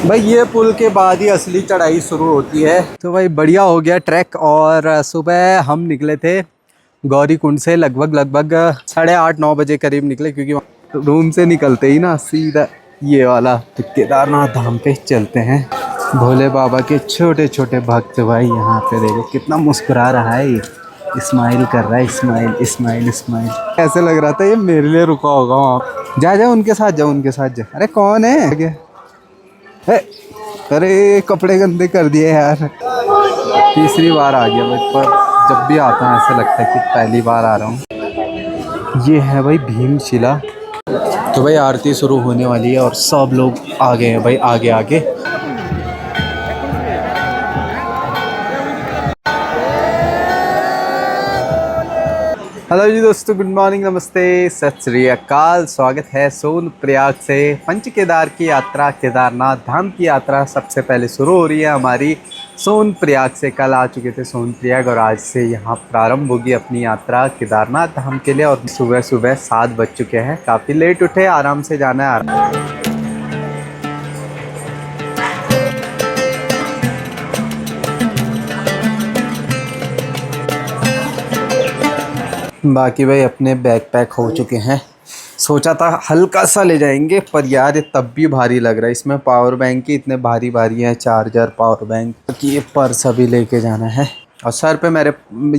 भाई ये पुल के बाद ही असली चढ़ाई शुरू होती है। तो भाई बढ़िया हो गया ट्रैक। और सुबह हम निकले थे गौरी कुंड से लगभग 8:30-9 बजे करीब निकले, क्योंकि रूम से निकलते ही ना सीधा ये वाला केदारनाथ धाम पे चलते हैं। भोले बाबा के छोटे छोटे भक्त भाई यहाँ पे देखो कितना मुस्कुरा रहा है, ये स्माइल कर रहा है, स्माइल स्माइल स्माइल। ऐसे लग रहा था ये मेरे लिए रुका होगा वहाँ। जा उनके साथ जा, उनके साथ जा। अरे कौन है? अरे कपड़े गंदे कर दिए यार। तीसरी बार आ गया भाई, पर जब भी आता हूँ ऐसा लगता है कि पहली बार आ रहा हूँ। ये है भाई भीमशिला। तो भाई आरती शुरू होने वाली है और सब लोग आ गए हैं भाई आगे आगे। हेलो जी दोस्तों, गुड मॉर्निंग, नमस्ते, सत श्री अकाल। स्वागत है सोनप्रयाग से पंच केदार की यात्रा, केदारनाथ धाम की यात्रा सबसे पहले शुरू हो रही है हमारी सोनप्रयाग से। कल आ चुके थे सोनप्रयाग और आज से यहाँ प्रारंभ होगी अपनी यात्रा केदारनाथ धाम के लिए। और सुबह सुबह 7 बज चुके हैं, काफ़ी लेट उठे, आराम से जाना है। बाकी भाई अपने बैग पैक हो चुके हैं। सोचा था हल्का सा ले जाएंगे, पर यार ये तब भी भारी लग रहा है। इसमें पावर बैंक ही इतने भारी भारी हैं, चार्जर, पावर बैंक की, ये पर्स अभी लेके जाना है। और सर पे मेरे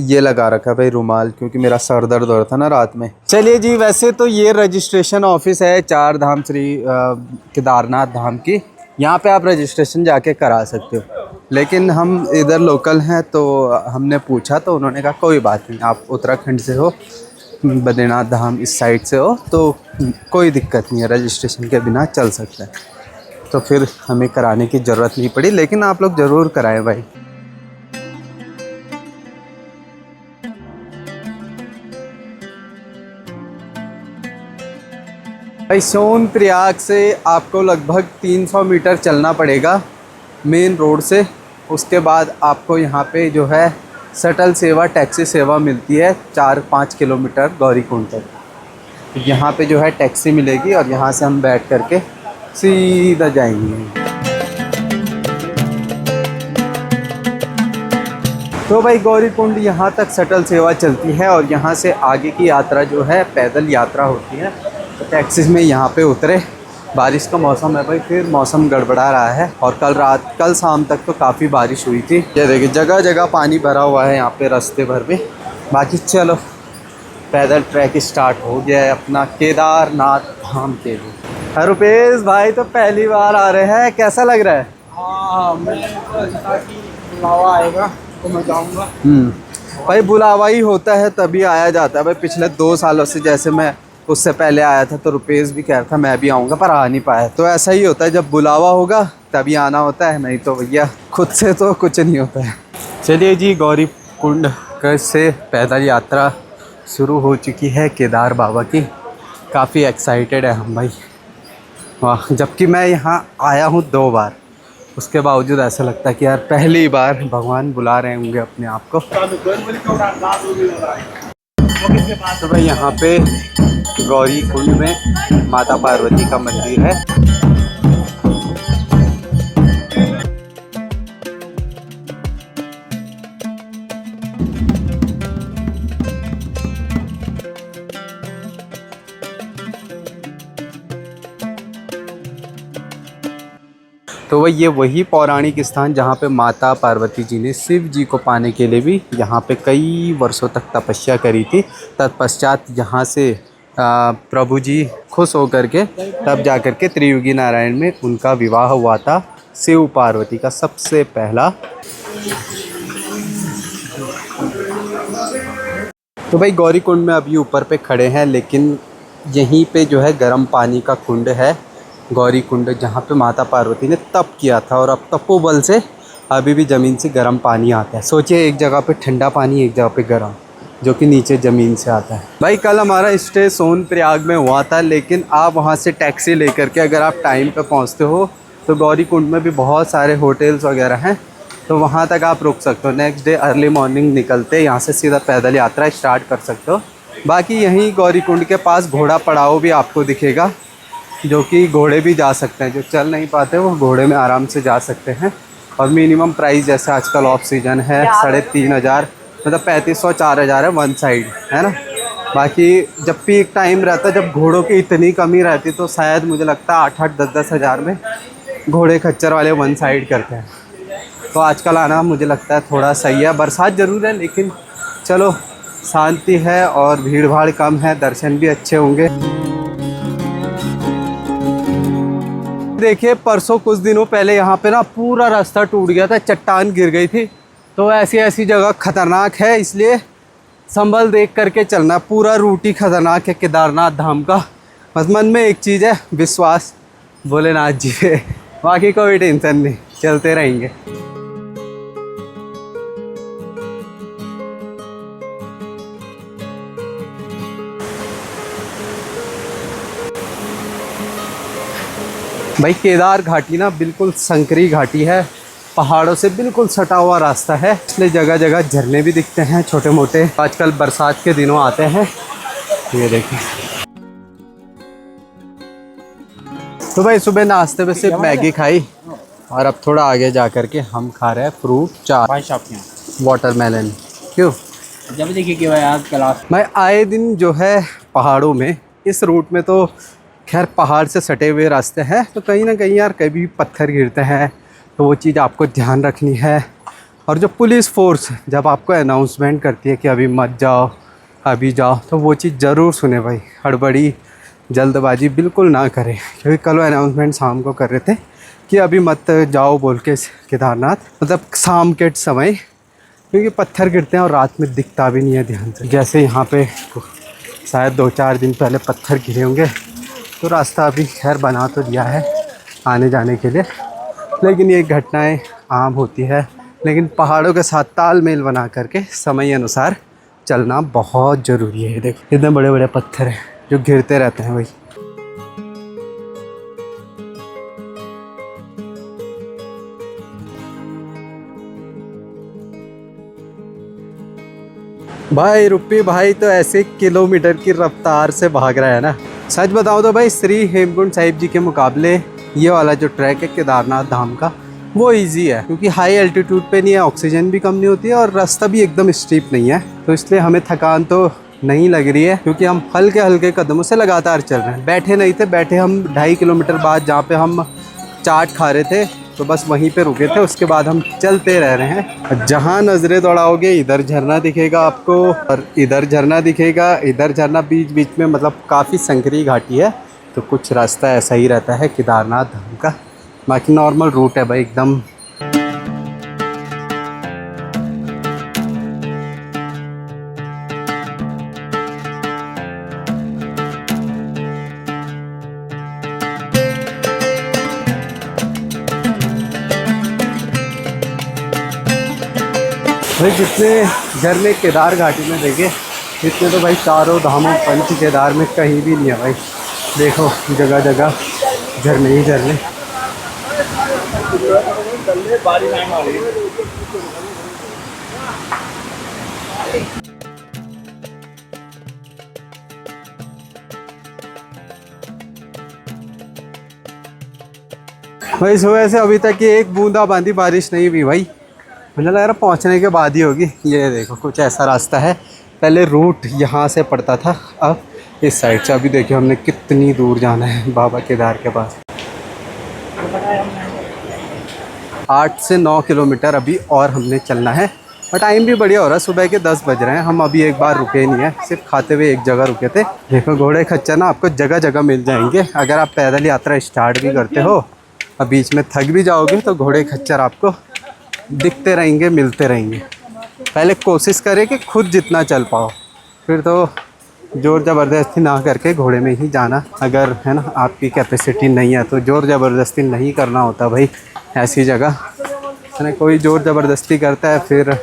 ये लगा रखा है भाई रुमाल, क्योंकि मेरा सर दर्द हो रहा था ना रात में। चलिए जी, वैसे तो ये रजिस्ट्रेशन ऑफिस है चार धाम श्री केदारनाथ धाम की। यहाँ पे आप रजिस्ट्रेशन जाके करा सकते हो, लेकिन हम इधर लोकल हैं तो हमने पूछा तो उन्होंने कहा कोई बात नहीं, आप उत्तराखंड से हो, बद्रीनाथ धाम इस साइड से हो तो कोई दिक्कत नहीं है, रजिस्ट्रेशन के बिना चल सकता है। तो फिर हमें कराने की ज़रूरत नहीं पड़ी, लेकिन आप लोग ज़रूर कराएं भाई। भाई सोनप्रयाग से आपको लगभग 300 मीटर चलना पड़ेगा मेन रोड से। उसके बाद आपको यहाँ पे जो है शटल सेवा, टैक्सी सेवा मिलती है 4-5 किलोमीटर गौरीकुंड तक। यहाँ पे जो है टैक्सी मिलेगी और यहाँ से हम बैठ करके सीधा जाएंगे। तो भाई गौरीकुंड यहाँ तक शटल सेवा चलती है और यहाँ से आगे की यात्रा जो है पैदल यात्रा होती है। तो टैक्सी में यहाँ पे उतरे। बारिश का मौसम है भाई, फिर मौसम गड़बड़ा रहा है और कल शाम तक तो काफ़ी बारिश हुई थी। ये देखिए जगह जगह पानी भरा हुआ है यहाँ पे रास्ते भर में। बाकी चलो पैदल ट्रैक स्टार्ट हो गया है अपना केदारनाथ धाम के लिए। रुपेश भाई तो पहली बार आ रहे हैं, कैसा लग रहा है? हाँ, मैं बुलावा आएगा तो मैं जाऊँगा। भाई बुलावा ही होता है तभी आया जाता है भाई। पिछले 2 सालों से जैसे मैं उससे पहले आया था तो रुपेश भी कह रहा था मैं भी आऊँगा, पर आ नहीं पाया। तो ऐसा ही होता है, जब बुलावा होगा तभी आना होता है, नहीं तो भैया खुद से तो कुछ नहीं होता है। चलिए जी, गौरीकुंड से पैदल यात्रा शुरू हो चुकी है केदार बाबा की। काफ़ी एक्साइटेड है हम भाई। वाह, जबकि मैं यहाँ आया हूँ 2 बार, उसके बावजूद ऐसा लगता है कि यार पहली बार भगवान बुला रहे होंगे अपने आप को। तो भाई यहाँ पे गौरीकुंड में माता पार्वती का मंदिर है। तो वह ये वही पौराणिक स्थान जहाँ पे माता पार्वती जी ने शिव जी को पाने के लिए भी यहाँ पे कई वर्षों तक तपस्या करी थी। तत्पश्चात यहाँ से प्रभु जी खुश होकर के तब जा कर के त्रियुगी नारायण में उनका विवाह हुआ था शिव पार्वती का सबसे पहला। तो भाई गौरीकुंड में अभी ऊपर पे खड़े हैं, लेकिन यहीं पे जो है गर्म पानी का कुंड है गौरीकुंड, जहाँ पे माता पार्वती ने तप किया था और अब तपोबल से अभी भी ज़मीन से गर्म पानी आता है। सोचिए एक जगह पे ठंडा पानी, एक जगह पे गर्म, जो कि नीचे ज़मीन से आता है। भाई कल हमारा स्टे सोनप्रयाग में हुआ था, लेकिन आप वहाँ से टैक्सी लेकर के अगर आप टाइम पे पहुँचते हो तो गौरीकुंड में भी बहुत सारे होटल्स वगैरह हैं, तो वहाँ तक आप रुक सकते हो। नेक्स्ट डे अर्ली मॉर्निंग निकलते यहाँ से सीधा पैदल यात्रा स्टार्ट कर सकते हो। बाकी यहीं गौरीकुंड के पास घोड़ा पड़ाव भी आपको दिखेगा, जो कि घोड़े भी जा सकते हैं, जो चल नहीं पाते वो घोड़े में आराम से जा सकते हैं। और मिनिमम प्राइस जैसे आजकल ऑफ सीजन है 3,500 मतलब 3,500-4,000 है वन साइड, है ना। बाकी जब पीक टाइम रहता है, जब घोड़ों की इतनी कमी रहती तो शायद मुझे लगता है 8-8, 10-10 हज़ार में घोड़े खच्चर वाले वन साइड करते हैं। तो आजकल आना मुझे लगता है थोड़ा सही है। बरसात ज़रूर है लेकिन चलो शांति है और भीड़ भाड़ कम है, दर्शन भी अच्छे होंगे। देखिए परसों कुछ दिनों पहले यहाँ पे ना पूरा रास्ता टूट गया था, चट्टान गिर गई थी। तो ऐसी ऐसी जगह खतरनाक है, इसलिए संभल देख करके चलना। पूरा रूट ही खतरनाक है केदारनाथ धाम का। बस मन में एक चीज़ है, विश्वास भोलेनाथ जी पे, बाकी कोई टेंशन नहीं, चलते रहेंगे। भाई केदार घाटी ना बिल्कुल संकरी घाटी है, पहाड़ों से बिल्कुल सटा हुआ रास्ता है, इसलिए जगह जगह झरने भी दिखते हैं छोटे मोटे। आजकल बरसात के दिनों आते हैं। ये देखिए। तो भाई सुबह नाश्ते में सिर्फ मैगी खाई और अब थोड़ा आगे जा कर के हम खा रहे हैं फ्रूट चाट, वाटरमेलन। क्यों? जब देखिए कि भाई आज क्लास मैं आए दिन जो है पहाड़ों में, इस रूट में तो खैर पहाड़ से सटे हुए रास्ते हैं, तो कहीं ना कहीं यार कभी पत्थर गिरते हैं, तो वो चीज़ आपको ध्यान रखनी है। और जो पुलिस फोर्स जब आपको अनाउंसमेंट करती है कि अभी मत जाओ अभी जाओ, तो वो चीज़ ज़रूर सुने भाई। हड़बड़ी जल्दबाजी बिल्कुल ना करें, क्योंकि कल अनाउंसमेंट शाम को कर रहे थे कि अभी मत जाओ बोल के केदारनाथ, मतलब शाम के समय, क्योंकि पत्थर गिरते हैं और रात में दिखता भी नहीं है ध्यान से। जैसे यहाँ पे शायद 2-4 दिन पहले पत्थर गिरे होंगे, तो रास्ता अभी खैर बना तो दिया है आने जाने के लिए, लेकिन ये घटनाएं आम होती है। लेकिन पहाड़ों के साथ तालमेल बना करके समय अनुसार चलना बहुत ज़रूरी है। देखो इतने बड़े बड़े पत्थर हैं जो गिरते रहते हैं भाई। भाई रुपी भाई तो ऐसे किलोमीटर की रफ्तार से भाग रहा है ना। सच बताऊं तो भाई श्री हेमकुंड साहिब जी के मुकाबले ये वाला जो ट्रैक है केदारनाथ धाम का, वो इजी है, क्योंकि हाई एल्टीट्यूड पे नहीं है, ऑक्सीजन भी कम नहीं होती है और रास्ता भी एकदम स्टीप नहीं है, तो इसलिए हमें थकान तो नहीं लग रही है, क्योंकि हम हल्के हल्के कदमों से लगातार चल रहे हैं। बैठे नहीं थे, बैठे हम 2.5 किलोमीटर बाद जहाँ पे हम चाट खा रहे थे तो बस वहीं पे रुके थे, उसके बाद हम चलते रह रहे हैं। जहाँ नज़रें दौड़ाओगे इधर झरना दिखेगा आपको और इधर झरना दिखेगा, इधर झरना, बीच बीच में मतलब काफ़ी संकरी घाटी है, तो कुछ रास्ता ऐसा ही रहता है केदारनाथ धाम का। बाकी नॉर्मल रूट है भाई एकदम। भाई जितने झरने केदार घाटी में देखे इतने तो भाई चारों धामों पंच केदार में कहीं भी नहीं है भाई। देखो जगह जगह झरने ही झरने। भाई सुबह से अभी तक ये एक बूंदाबांदी बारिश नहीं हुई भाई, मुझे लग रहा पहुंचने के बाद ही होगी। ये देखो कुछ ऐसा रास्ता है, पहले रूट यहाँ से पड़ता था, अब इस साइड से। अभी देखिए हमने कितनी दूर जाना है बाबा केदार के पास। 8 से 9 किलोमीटर अभी और हमने चलना है, और टाइम भी बढ़िया हो रहा है, सुबह के 10 बज रहे हैं। हम अभी एक बार रुके नहीं है, सिर्फ खाते हुए एक जगह रुके थे। देखो घोड़े खच्चर ना आपको जगह जगह मिल जाएंगे। अगर आप पैदल यात्रा स्टार्ट भी करते हो और बीच में थक भी जाओगे तो घोड़े खच्चर आपको दिखते रहेंगे, मिलते रहेंगे। पहले कोशिश करें कि खुद जितना चल पाओ, फिर तो ज़ोर ज़बरदस्ती ना करके घोड़े में ही जाना। अगर है ना आपकी कैपेसिटी नहीं है तो ज़ोर ज़बरदस्ती नहीं करना होता भाई ऐसी जगह, है ना। कोई ज़ोर ज़बरदस्ती करता है फिर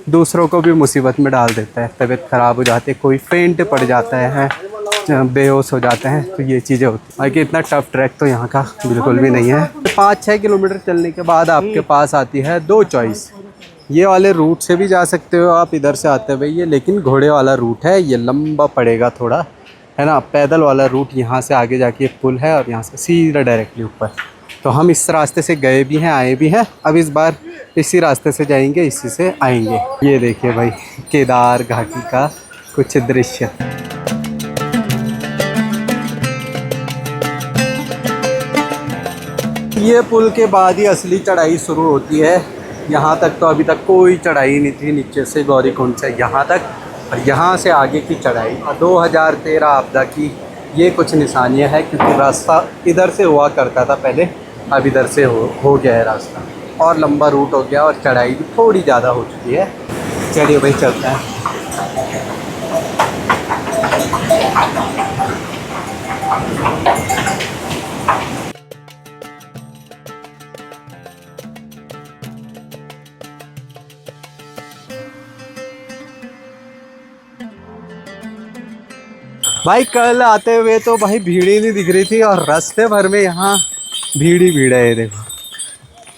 दूसरों को भी मुसीबत में डाल देता है, तबीयत ख़राब हो जाती है, कोई फेंट पड़ जाता है, बेहोश हो जाते हैं, तो ये चीज़ें होती हैं। बाकी इतना टफ ट्रैक तो यहाँ का बिल्कुल भी नहीं है। 5-6 किलोमीटर चलने के बाद आपके पास आती है 2 चॉइस। ये वाले रूट से भी जा सकते हो आप, इधर से आते हुए ये, लेकिन घोड़े वाला रूट है, ये लंबा पड़ेगा थोड़ा, है ना, पैदल वाला रूट यहाँ से आगे जाके एक पुल है और यहाँ से सीधा डायरेक्टली ऊपर। तो हम इस रास्ते से गए भी हैं, आए भी हैं, अब इस बार इसी रास्ते से जाएंगे, इसी से आएंगे। ये देखिए भाई केदार घाटी का कुछ दृश्य। ये पुल के बाद ही असली चढ़ाई शुरू होती है। यहाँ तक तो अभी तक कोई चढ़ाई नहीं थी, नीचे से गौरीकुंड से यहाँ तक, और यहाँ से आगे की चढ़ाई 2013 आपदा की ये कुछ निशानियाँ हैं, क्योंकि रास्ता इधर से हुआ करता था पहले, अब इधर से हो गया है रास्ता, और लंबा रूट हो गया और चढ़ाई भी थोड़ी ज़्यादा हो चुकी है। चलिए भाई चलते हैं। भाई कल आते हुए तो भाई भीड़ ही नहीं दिख रही थी, और रास्ते भर में यहाँ भीड़ ही भीड़ है। ये देखो,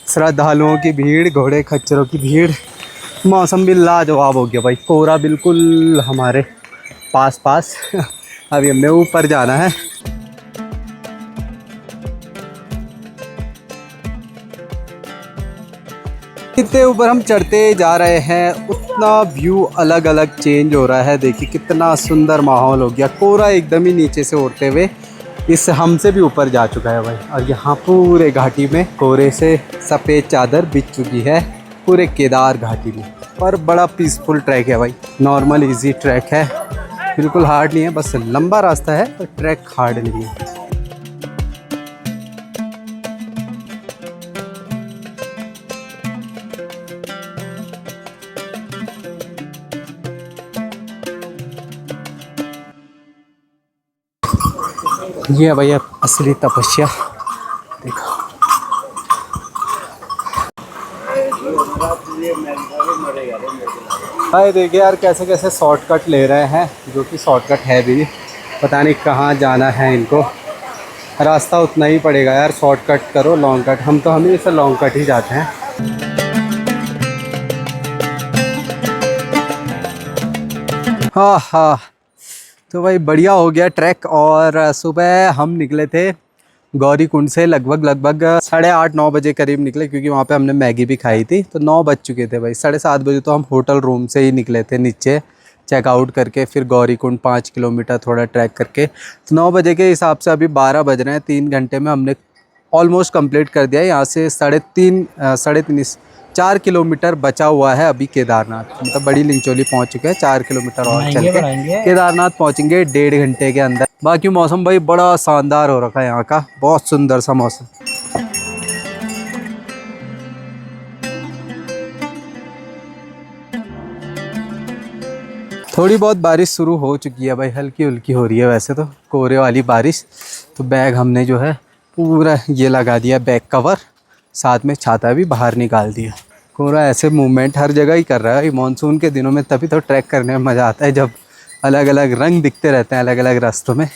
श्रद्धालुओं की भीड़, घोड़े खच्चरों की भीड़। मौसम भी लाजवाब हो गया भाई, कोहरा बिल्कुल हमारे पास पास। अभी हमें ऊपर जाना है। जितने ऊपर हम चढ़ते जा रहे हैं उतना व्यू अलग अलग चेंज हो रहा है। देखिए कितना सुंदर माहौल हो गया, कोहरा एकदम ही नीचे से उड़ते हुए इस हमसे भी ऊपर जा चुका है भाई। और यहाँ पूरे घाटी में कोहरे से सफ़ेद चादर बिछ चुकी है, पूरे केदार घाटी में। पर बड़ा पीसफुल ट्रैक है भाई, नॉर्मल इजी ट्रैक है, बिल्कुल हार्ड नहीं है, बस लंबा रास्ता है पर ट्रैक हार्ड नहीं है। ये है भैया असली तपस्या, देखो। भाई देखिए यार कैसे कैसे शॉर्टकट ले रहे हैं, जो कि शॉर्टकट है भी, पता नहीं कहाँ जाना है इनको। रास्ता उतना ही पड़ेगा यार, शॉर्टकट करो लॉन्ग कट, हम तो हमेशा लॉन्ग कट ही जाते हैं। हाँ हाँ, तो भाई बढ़िया हो गया ट्रैक। और सुबह हम निकले थे गौरीकुंड से लगभग 8:30-9 बजे करीब निकले, क्योंकि वहाँ पे हमने मैगी भी खाई थी, तो 9 बज चुके थे भाई। 7:30 बजे तो हम होटल रूम से ही निकले थे नीचे चेकआउट करके, फिर गौरीकुंड 5 किलोमीटर थोड़ा ट्रैक करके। तो 9 बजे के हिसाब से अभी 12 बज रहे हैं। 3 घंटे में हमने ऑलमोस्ट कंप्लीट कर दिया है। यहाँ से 4 किलोमीटर बचा हुआ है अभी केदारनाथ, मतलब बड़ी लिंचोली पहुँच चुके हैं। 4 किलोमीटर और चल के केदारनाथ पहुँचेंगे 1.5 घंटे के अंदर। बाकी मौसम भाई बड़ा शानदार हो रखा है यहाँ का, बहुत सुंदर सा मौसम। थोड़ी बहुत बारिश शुरू हो चुकी है भाई, हल्की हल्की हो रही है वैसे तो, कोहरे वाली बारिश। तो बैग हमने जो है पूरा ये लगा दिया, बैग कवर, साथ में छाता भी बाहर निकाल दिया। कोहरा ऐसे मूवमेंट हर जगह ही कर रहा है मानसून के दिनों में, तभी तो ट्रैक करने में मज़ा आता है, जब अलग अलग रंग दिखते रहते हैं अलग अलग रास्तों में।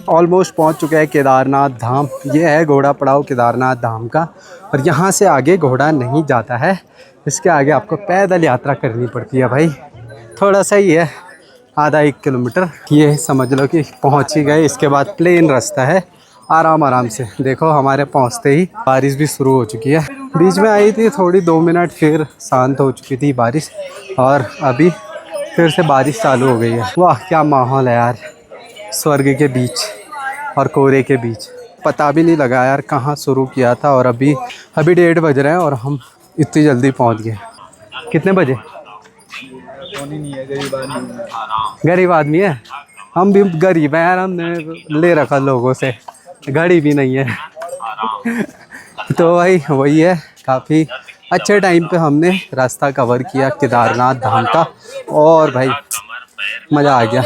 ऑलमोस्ट पहुंच चुके हैं केदारनाथ धाम। ये है घोड़ा पड़ाव केदारनाथ धाम का, और यहाँ से आगे घोड़ा नहीं जाता है, इसके आगे आपको पैदल यात्रा करनी पड़ती है भाई। थोड़ा सा ही है, आधा 1 किलोमीटर, ये समझ लो कि पहुँच ही गए। इसके बाद प्लेन रास्ता है, आराम आराम से। देखो हमारे पहुँचते ही बारिश भी शुरू हो चुकी है। बीच में आई थी थोड़ी 2 मिनट, फिर शांत हो चुकी थी बारिश, और अभी फिर से बारिश चालू हो गई है। वाह क्या माहौल है यार, स्वर्ग के बीच और कोहरे के बीच। पता भी नहीं लगा यार कहाँ शुरू किया था, और अभी 1:30 बज रहे हैं और हम इतनी जल्दी पहुँच गए। कितने बजे? गरीब आदमी है, हम भी गरीब हैं यार, हमने ले रखा लोगों से, घड़ी भी नहीं है। तो भाई वही है, काफ़ी अच्छे टाइम पे हमने रास्ता कवर किया केदारनाथ धाम का, और भाई मज़ा आ गया।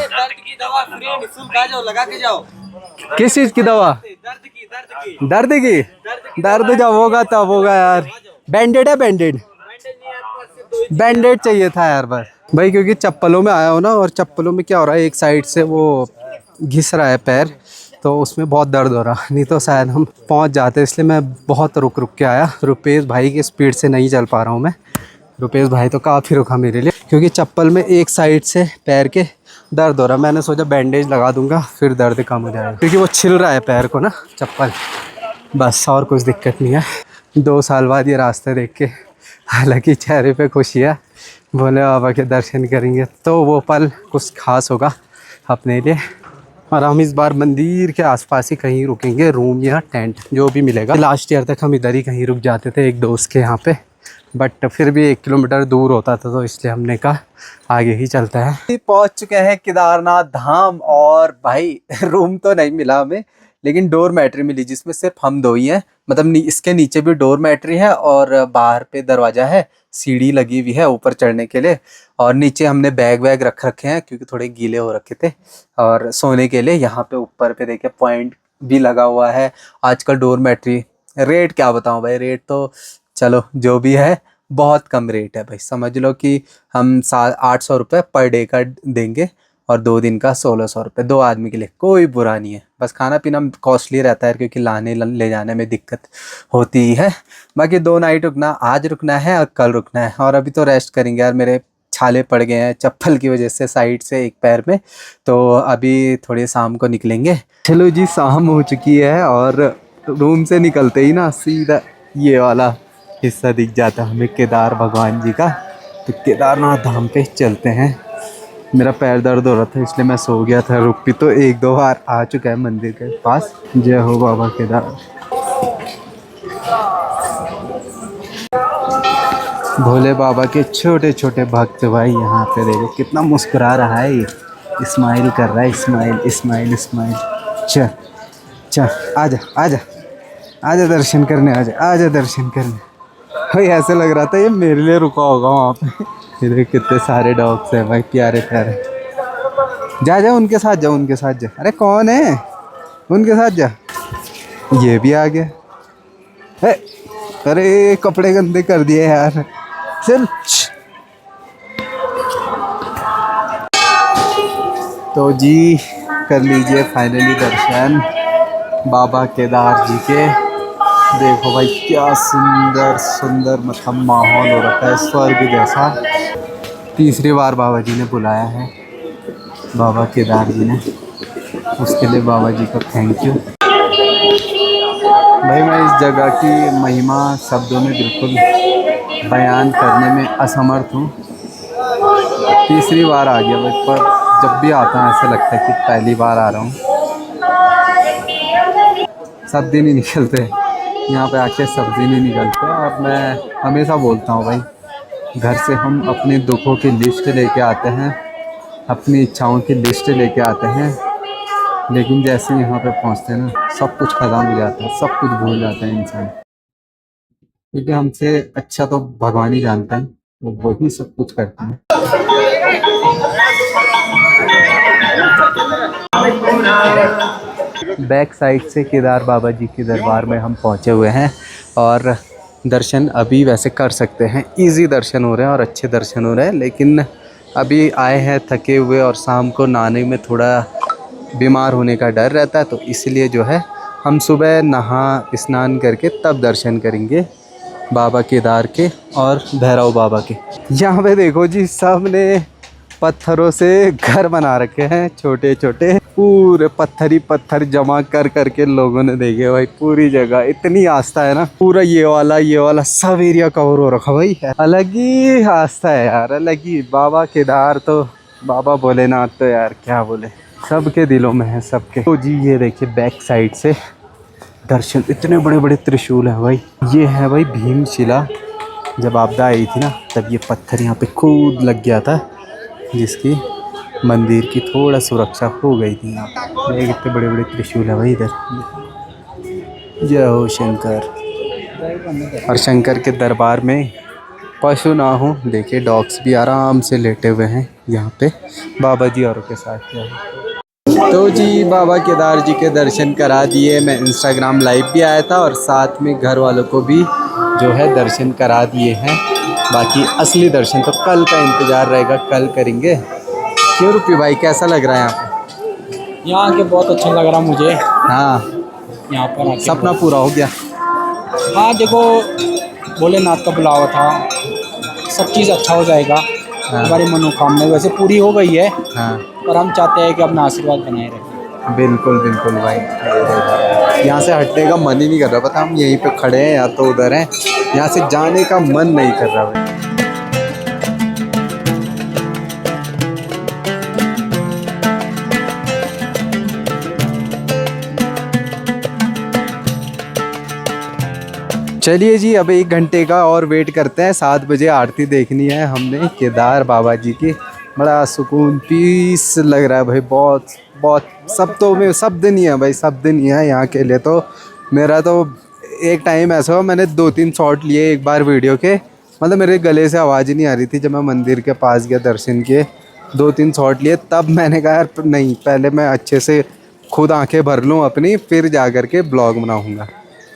लगा के जाओ। किस चीज की दवा? दर्द की। दर्द जब होगा तब होगा यार। बैंडेड है, बैंडेड। बैंडेड चाहिए था यार बस भाई, क्योंकि चप्पलों में आया हो ना, और चप्पलों में क्या हो रहा है, एक साइड से वो घिस रहा है पैर, तो उसमें बहुत दर्द हो रहा। नहीं तो शायद हम पहुंच जाते, इसलिए मैं बहुत रुक रुक के आया। रुपेश भाई की स्पीड से नहीं चल पा रहा हूँ मैं। रुपेश भाई तो काफ़ी रुका मेरे लिए, क्योंकि चप्पल में एक साइड से पैर के दर्द हो रहा। मैंने सोचा बैंडेज लगा दूंगा, फिर दर्द कम हो जाएगा, क्योंकि वो छिल रहा है पैर को ना चप्पल। बस और कुछ दिक्कत नहीं है। 2 साल बाद ये रास्ते देख के हालांकि चेहरे पे खुशी है, भोले बाबा के दर्शन करेंगे तो वो पल कुछ खास होगा अपने लिए। और हम इस बार मंदिर के आसपास ही कहीं रुकेंगे, रूम या टेंट जो भी मिलेगा। लास्ट ईयर तक हम इधर ही कहीं रुक जाते थे एक दोस्त के यहाँ पे, बट फिर भी 1 किलोमीटर दूर होता था, तो इसलिए हमने कहा आगे ही चलता है। पहुंच चुके हैं केदारनाथ धाम, और भाई रूम तो नहीं मिला हमें, लेकिन डोरमैट्री मिली, जिसमें सिर्फ हम 2 ही हैं। मतलब इसके नीचे भी डोरमैट्री है, और बाहर पे दरवाज़ा है, सीढ़ी लगी हुई है ऊपर चढ़ने के लिए, और नीचे हमने बैग वैग रख रखे हैं क्योंकि थोड़े गीले हो रखे थे। और सोने के लिए यहाँ पे ऊपर पे देखिए पॉइंट भी लगा हुआ है। आजकल डोरमैट्री रेट क्या बताऊँ भाई, रेट तो चलो जो भी है बहुत कम रेट है भाई। समझ लो कि हम 800 रुपये पर डे का देंगे, और 2 दिन का 1600 रुपये, 2 आदमी के लिए कोई बुरा नहीं है। बस खाना पीना कॉस्टली रहता है, क्योंकि लाने ले जाने में दिक्कत होती ही है। बाकी 2 नाइट रुकना, आज रुकना है और कल रुकना है। और अभी तो रेस्ट करेंगे यार, मेरे छाले पड़ गए हैं चप्पल की वजह से साइड से एक पैर में, तो अभी थोड़ी शाम को निकलेंगे। चलो जी, शाम हो चुकी है, और रूम से निकलते ही ना सीधा ये वाला हिस्सा दिख जाता है हमें केदार भगवान जी का। तो केदारनाथ धाम पे चलते हैं। मेरा पैर दर्द हो रहा था, इसलिए मैं सो गया था। रुक भी तो 1-2 बार आ चुका है मंदिर के पास। जय हो बाबा केदार। भोले बाबा के छोटे छोटे भक्त भाई यहाँ पे देखो कितना मुस्कुरा रहा है, ये स्माइल कर रहा है, स्माइल स्माइल स्माइल। चल चल, आजा आजा आजा दर्शन करने, आजा आजा दर्शन करने। भाई ऐसे लग रहा था ये मेरे लिए रुका होगा वहाँ पे। इधर कितने सारे डॉग्स हैं भाई, प्यारे प्यारे। जा जा उनके साथ, जा उनके साथ जा। अरे कौन है, उनके साथ जा। ये भी आ गया। अरे कपड़े गंदे कर दिए यार, चल। तो जी कर लीजिए फाइनली दर्शन बाबा केदार जी के। देखो भाई क्या सुंदर सुंदर मतलब माहौल हो रखा है, स्वर्ग जैसा। तीसरी बार बाबा जी ने बुलाया है, बाबा केदार जी ने, उसके लिए बाबा जी को थैंक यू। भाई मैं इस जगह की महिमा शब्दों में बिल्कुल बयान करने में असमर्थ हूँ। तीसरी बार आ गया भाई, पर जब भी आता हूँ ऐसा लगता है कि पहली बार आ रहा हूँ। सब दिन ही निकलते हैं यहाँ पे आके, सब दिन ही निकलते हैं। और मैं हमेशा बोलता हूँ भाई, घर से हम अपने दुखों की लिस्ट लेके आते हैं, अपनी इच्छाओं की लिस्ट लेके आते हैं, लेकिन जैसे यहाँ पे पहुँचते हैं ना, सब कुछ ख़त्म हो जाता है, सब कुछ भूल जाता है इंसान। क्योंकि हमसे अच्छा तो भगवान ही जानता है, वो वही सब कुछ करते हैं। बैक साइड से केदार बाबा जी के दरबार में हम पहुँचे हुए हैं, और दर्शन अभी वैसे कर सकते हैं, इजी दर्शन हो रहे हैं और अच्छे दर्शन हो रहे हैं। लेकिन अभी आए हैं थके हुए, और शाम को नहाने में थोड़ा बीमार होने का डर रहता है, तो इसलिए जो है हम सुबह नहा स्नान करके तब दर्शन करेंगे बाबा केदार के और भैरव बाबा के। यहाँ पे देखो जी, सबने पत्थरों से घर बना रखे हैं, छोटे छोटे, पूरे पत्थर ही पत्थर जमा कर करके लोगों ने देखे भाई। पूरी जगह इतनी आस्था है ना, पूरा ये वाला सब एरिया कवर हो रखा भाई। अलग ही आस्था है यार, अलग ही। बाबा केदार तो, बाबा भोलेनाथ तो यार क्या बोले, सबके दिलों में है, सबके। तो जी ये देखिए बैक साइड से दर्शन, इतने बड़े बड़े त्रिशूल है भाई। ये है भाई भीमशिला, जब आपदा आई थी ना, तब ये पत्थर यहाँ पे कूद लग गया था, जिसकी मंदिर की थोड़ा सुरक्षा हो गई थी। यहाँ ये कितने बड़े बड़े त्रिशूल है भाई इधर। जय हो शंकर। और शंकर के दरबार में पशु ना हो, देखिए डॉग्स भी आराम से लेटे हुए हैं यहाँ पे बाबा जी औरों के साथ। तो जी बाबा केदार जी के दर्शन करा दिए। मैं इंस्टाग्राम लाइव भी आया था और साथ में घर वालों को भी जो है दर्शन करा दिए हैं। बाकी असली दर्शन तो कल का इंतज़ार रहेगा, कल करेंगे। क्यों रुपी भाई, कैसा लग रहा है यहाँ पे? यहाँ के बहुत अच्छा लग रहा मुझे, हाँ, यहाँ पर आके सपना पूरा हो गया। हाँ देखो, भोलेनाथ का बुलावा था, सब चीज़ अच्छा हो जाएगा। हाँ। हमारी मनोकामना वैसे पूरी हो गई है, हाँ पर हम चाहते हैं कि अपना आशीर्वाद बनाए रखें। बिल्कुल बिल्कुल भाई। यहाँ से हटने का मन ही नहीं कर रहा, पता हम यहीं पे खड़े हैं या तो उधर हैं, यहाँ से जाने का मन नहीं कर रहा भाई। चलिए जी, अब 1 घंटे का और वेट करते हैं। 7 बजे आरती देखनी है हमने केदार बाबा जी की। बड़ा सुकून, पीस लग रहा है भाई, बहुत बहुत। सब तो में सब दिन ही है भाई, सब दिन ही है यहाँ के लिए। तो मेरा तो एक टाइम ऐसा हुआ, मैंने 2-3 शॉट लिए एक बार वीडियो के, मतलब मेरे गले से आवाज़ ही नहीं आ रही थी। जब मैं मंदिर के पास गया दर्शन किए, 2-3 शॉट लिए, तब मैंने कहा यार नहीं, पहले मैं अच्छे से खुद आंखें भर लूँ अपनी, फिर जा कर के ब्लॉग बनाऊँगा।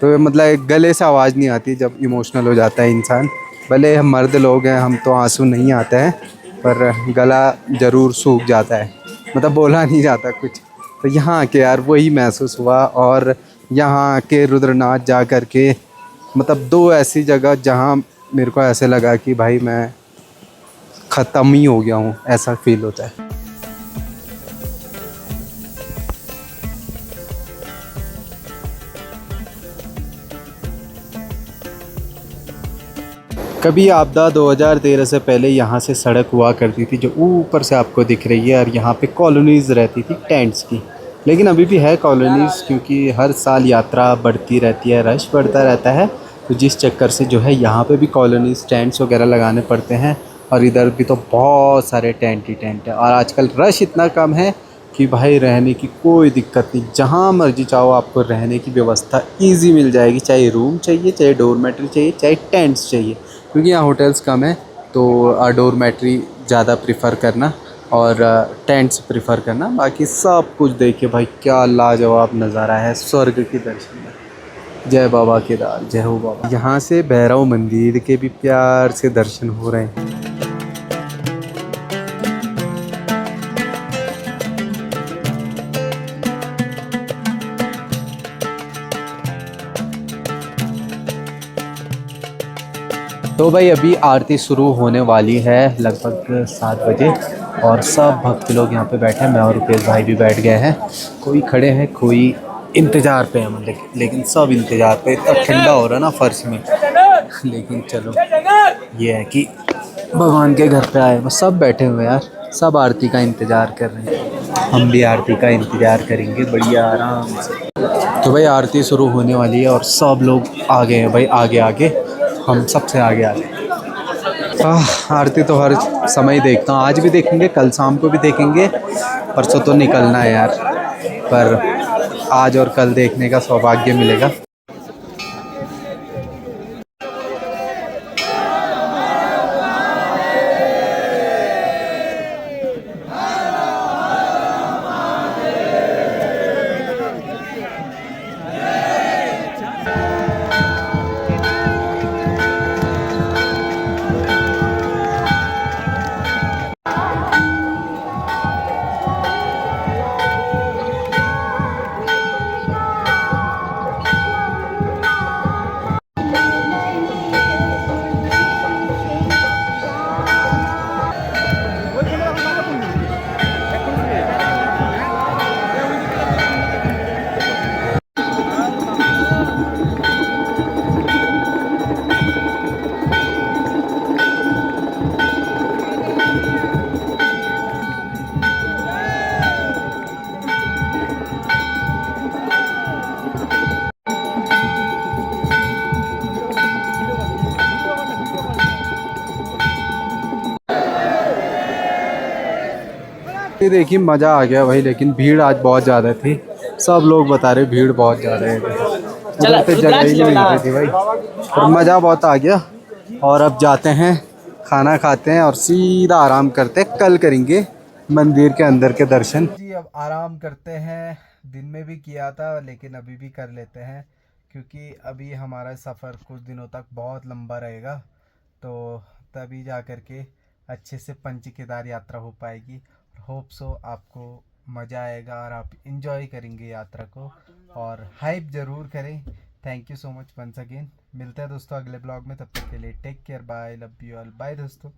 तो मतलब गले से आवाज़ नहीं आती जब इमोशनल हो जाता है इंसान। भले हम मर्द लोग हैं, हम तो आंसू नहीं आते हैं, पर गला ज़रूर सूख जाता है, मतलब बोला नहीं जाता कुछ। तो यहाँ आके यार वही महसूस हुआ। और यहाँ आके रुद्रनाथ जा कर के, मतलब 2 ऐसी जगह जहाँ मेरे को ऐसे लगा कि भाई मैं ख़त्म ही हो गया हूँ, ऐसा फील होता है। कभी आपदा 2013 से पहले यहाँ से सड़क हुआ करती थी जो ऊपर से आपको दिख रही है, और यहाँ पे कॉलोनीज़ रहती थी टेंट्स की। लेकिन अभी भी है कॉलोनीज़, क्योंकि हर साल यात्रा बढ़ती रहती है, रश बढ़ता रहता है। तो जिस चक्कर से जो है यहाँ पे भी कॉलोनीज़ टेंट्स वगैरह लगाने पड़ते हैं। और इधर भी तो बहुत सारे टेंट ही टेंट है। और आजकल रश इतना कम है कि भाई रहने की कोई दिक्कत नहीं, जहाँ मर्जी चाहो आपको रहने की व्यवस्था ईजी मिल जाएगी। चाहे रूम चाहिए, चाहे डोरमेट्री चाहिए, चाहे टेंट्स चाहिए, क्योंकि यहाँ होटल्स कम है। तो डोरमेट्री ज़्यादा प्रिफ़र करना और टेंट्स प्रिफ़र करना। बाकी सब कुछ देखिए भाई, क्या लाजवाब नज़ारा है, स्वर्ग के दर्शन है। जय बाबा केदार, जय हो बाबा। यहाँ से भैरव मंदिर के भी प्यार से दर्शन हो रहे हैं। तो भाई अभी आरती शुरू होने वाली है लगभग 7 बजे, और सब भक्त लोग यहाँ पे बैठे हैं। मैं और रुपेश भाई भी बैठ गए हैं। कोई खड़े हैं, कोई इंतज़ार पे है, मतलब लेकिन सब इंतज़ार पे। इतना ठंडा हो रहा है ना फर्श में, लेकिन चलो ये है कि भगवान के घर पे आए। बस सब बैठे हुए यार, सब आरती का इंतज़ार कर रहे हैं। हम भी आरती का इंतज़ार करेंगे बढ़िया आराम से। तो भाई आरती शुरू होने वाली है और सब लोग आ गए हैं भाई, आगे आगे, हम सबसे आगे आ गए। आरती तो हर समय देखता हूँ, आज भी देखेंगे, कल शाम को भी देखेंगे, परसों तो निकलना है यार, पर आज और कल देखने का सौभाग्य मिलेगा। ये देखिए मज़ा आ गया भाई, लेकिन भीड़ आज बहुत ज़्यादा थी। सब लोग बता रहे भीड़ बहुत ज़्यादा है, उधर पे जगह ही नहीं मिल रही थी भाई, पर मज़ा बहुत आ गया। और अब जाते हैं, खाना खाते हैं और सीधा आराम करते हैं। कल करेंगे मंदिर के अंदर के दर्शन जी। अब आराम करते हैं, दिन में भी किया था लेकिन अभी भी कर लेते हैं क्योंकि अभी हमारा सफ़र कुछ दिनों तक बहुत लंबा रहेगा, तो तभी जा कर के अच्छे से पंच केदार यात्रा हो पाएगी। होप सो आपको मज़ा आएगा और आप इंजॉय करेंगे यात्रा को और हाइप ज़रूर करें। Thank you so much once again. मिलते हैं दोस्तों अगले ब्लॉग में, तब तक के लिए take care, bye, love you all, bye दोस्तों।